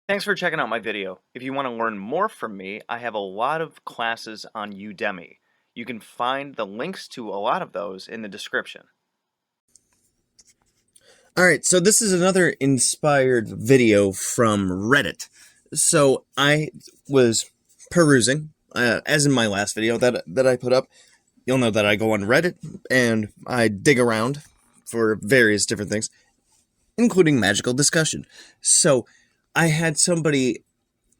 Thanks for checking out my video. If you want to learn more from me, I have a lot of classes on Udemy. You can find the links to a lot of those in the description. Alright, so this is another inspired video from Reddit. So I was perusing, as in my last video that I put up. You'll know that I go on Reddit and I dig around for various different things, including magical discussion. So I had somebody,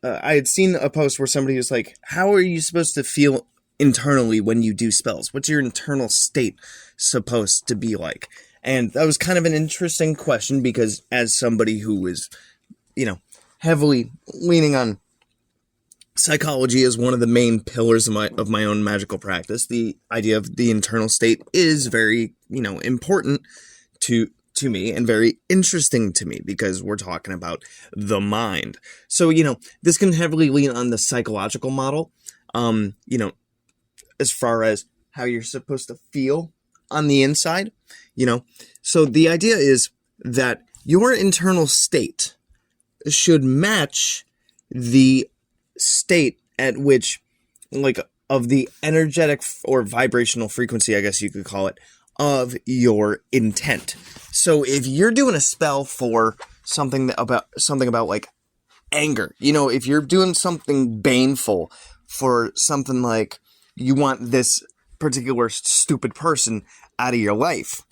I had seen a post where somebody was like, how are you supposed to feel internally when you do spells? What's your internal state supposed to be like? And that was kind of an interesting question because as somebody who is, heavily leaning on psychology as one of the main pillars of my own magical practice, the idea of the internal state is very, important to me and very interesting to me because we're talking about the mind. So, this can heavily lean on the psychological model, as far as how you're supposed to feel on the inside, So the idea is that your internal state should match the state at which, of the energetic or vibrational frequency, I guess you could call it, of your intent. So if you're doing a spell for something about like anger, if you're doing something baneful for something like you want this particular stupid person out of your life,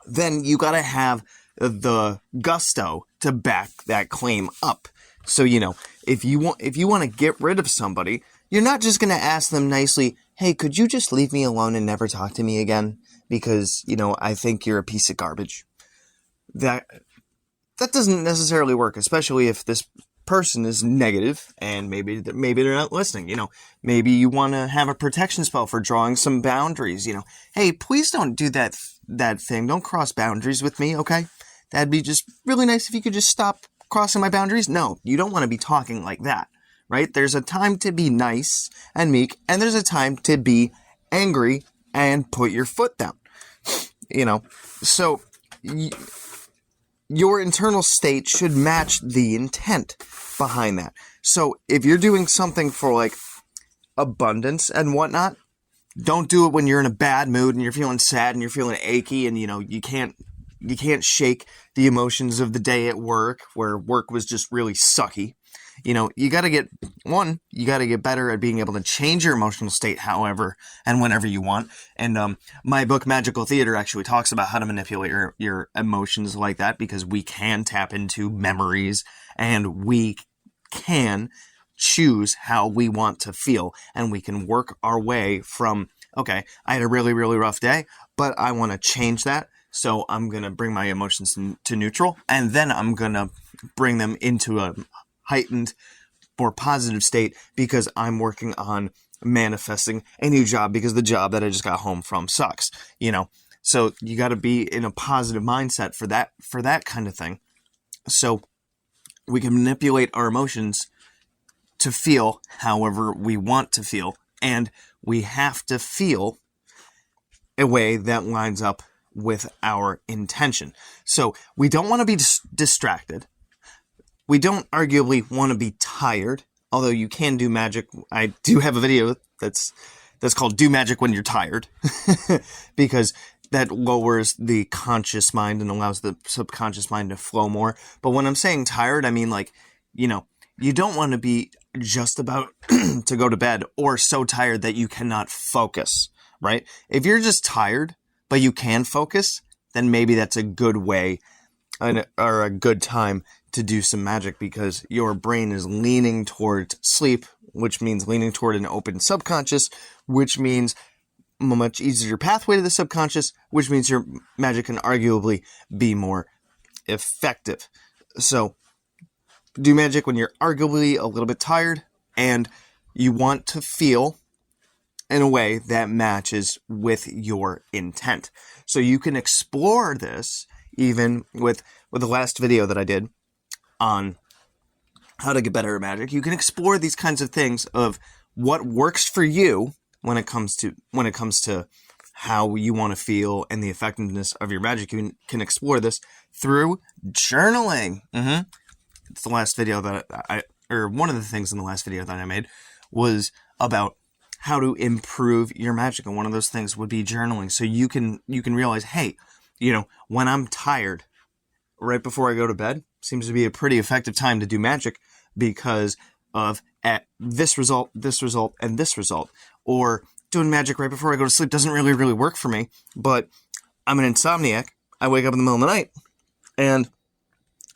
then you gotta have the gusto to back that claim up. So, if you want to get rid of somebody, you're not just going to ask them nicely, hey, could you just leave me alone and never talk to me again? Because, I think you're a piece of garbage. That doesn't necessarily work, especially if this person is negative and maybe they're not listening. Maybe you want to have a protection spell for drawing some boundaries. Hey, please don't do that thing. Don't cross boundaries with me, okay? That'd be just really nice if you could just stop crossing my boundaries. No, you don't want to be talking like that, right? There's a time to be nice and meek, and there's a time to be angry and put your foot down. So your internal state should match the intent behind that. So if you're doing something for like abundance and whatnot, don't do it when you're in a bad mood and you're feeling sad and you're feeling achy and you can't shake the emotions of the day at work where work was just really sucky. You got to get better at being able to change your emotional state however and whenever you want. And my book, Magical Theater, actually talks about how to manipulate your emotions like that because we can tap into memories and we can choose how we want to feel. And we can work our way from, okay, I had a really, really rough day, but I want to change that. So I'm going to bring my emotions to neutral, and then I'm going to bring them into a heightened, more positive state because I'm working on manifesting a new job because the job that I just got home from sucks, So you got to be in a positive mindset for that kind of thing. So we can manipulate our emotions to feel however we want to feel, and we have to feel a way that lines up with our intention. So we don't want to be distracted. We don't arguably want to be tired, although you can do magic. I do have a video that's called Do Magic When You're Tired because that lowers the conscious mind and allows the subconscious mind to flow more. But when I'm saying tired, I mean you don't want to be just about to go to bed or so tired that you cannot focus, right? If you're just tired but you can focus, then maybe that's a good way or a good time to do some magic because your brain is leaning toward sleep, which means leaning toward an open subconscious, which means a much easier pathway to the subconscious, which means your magic can arguably be more effective. So do magic when you're arguably a little bit tired and you want to feel in a way that matches with your intent. So you can explore this even with the last video that I did on how to get better at magic. You can explore these kinds of things of what works for you when it comes to how you want to feel and the effectiveness of your magic. You can explore this through journaling. the last video that or one of the things in the last video that I made was about how to improve your magic. And one of those things would be journaling. So you can realize, hey, when I'm tired, right before I go to bed, seems to be a pretty effective time to do magic because of at this result, and this result. Or doing magic right before I go to sleep doesn't really work for me, but I'm an insomniac. I wake up in the middle of the night and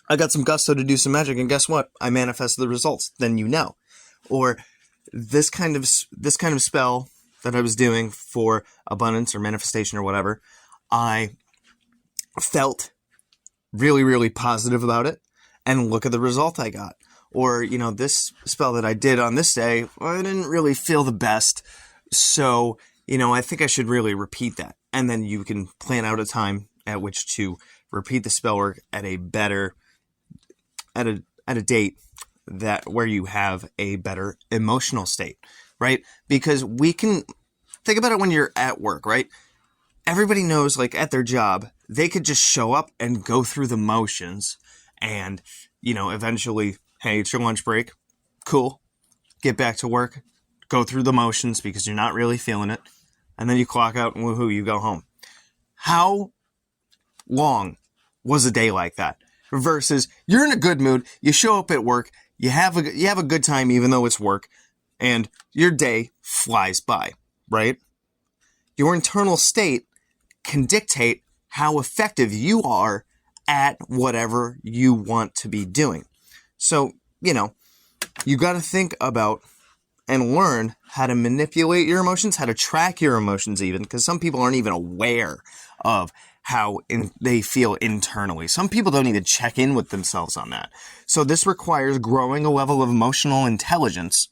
I got some gusto to do some magic, and guess what? I manifest the results. Then Or this kind of spell that I was doing for abundance or manifestation or whatever, I felt really positive about it, and look at the result I got. Or, this spell that I did on this day, I didn't really feel the best, so, I think I should really repeat that. And then you can plan out a time at which to repeat the spell work at a better, at a date where you have a better emotional state, right? Because we can think about it when you're at work, right? Everybody knows, like, at their job, they could just show up and go through the motions and, eventually, hey, it's your lunch break. Cool. Get back to work. Go through the motions because you're not really feeling it. And then you clock out and woohoo, you go home. How long was a day like that? Versus you're in a good mood, you show up at work, you have a good time even though it's work, and your day flies by, right? Your internal state can dictate how effective you are at whatever you want to be doing. So, you got to think about and learn how to manipulate your emotions, how to track your emotions even, because some people aren't even aware of how they feel internally. Some people don't even check in with themselves on that. So this requires growing a level of emotional intelligence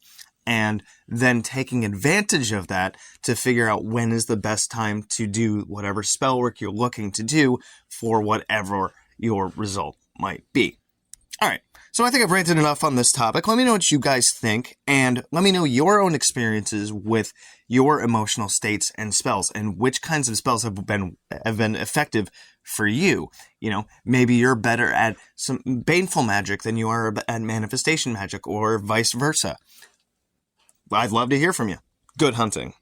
and then taking advantage of that to figure out when is the best time to do whatever spell work you're looking to do for whatever your result might be. All right. So I think I've ranted enough on this topic. Let me know what you guys think, and let me know your own experiences with your emotional states and spells, and which kinds of spells have been effective for you. Maybe you're better at some baneful magic than you are at manifestation magic, or vice versa. I'd love to hear from you. Good hunting.